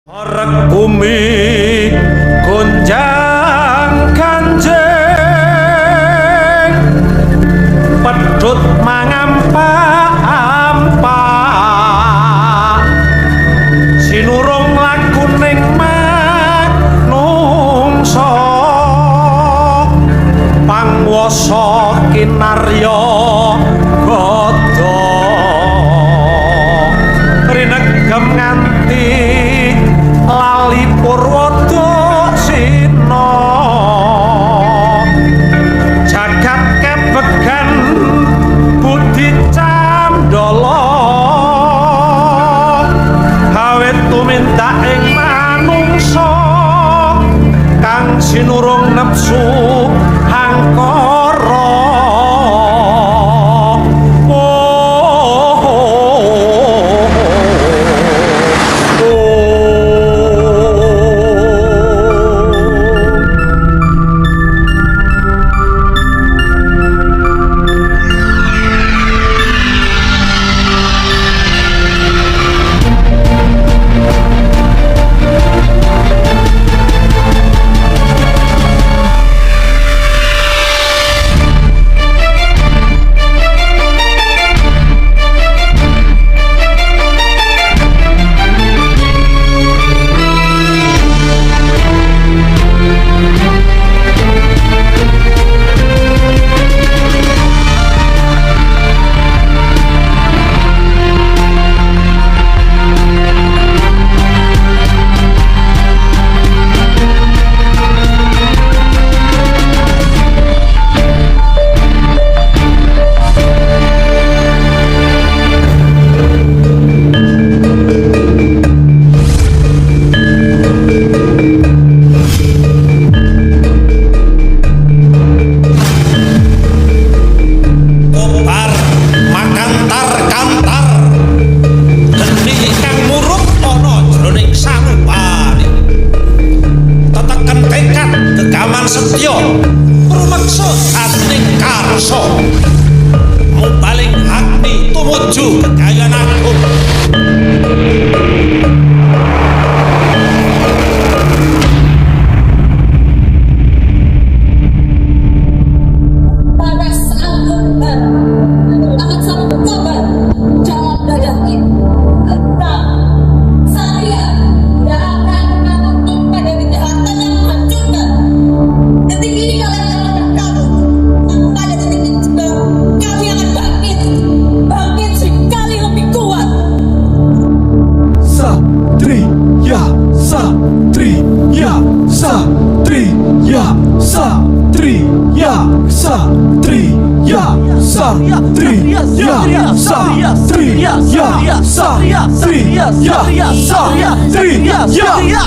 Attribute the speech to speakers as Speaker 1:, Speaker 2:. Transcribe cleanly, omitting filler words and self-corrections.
Speaker 1: Orek bumi gonjang ganjeng pedhut mangampak-ampak sinurung lakuning manungsa pangwasa kinarya godha rinegem nganti lali purwada sina jagat kebegan budi candala awit tumindak ing manungsa kang sinurung nepsu hangkara setya rumeksa atining karsa mubaling agni tumuju kekayan agung
Speaker 2: pada saat kembar akan satu kabar jangan dadaki saya tidak akan mengatur pada kejahatan yang menghancurkan. Detik ini kalian akan berkabut. Pada detik ini juga kami akan bangkit sekali lebih kuat.
Speaker 3: Satria, Satria, Satria, Satria, Satria, Satria, Satria, Satria, Satria, Satria.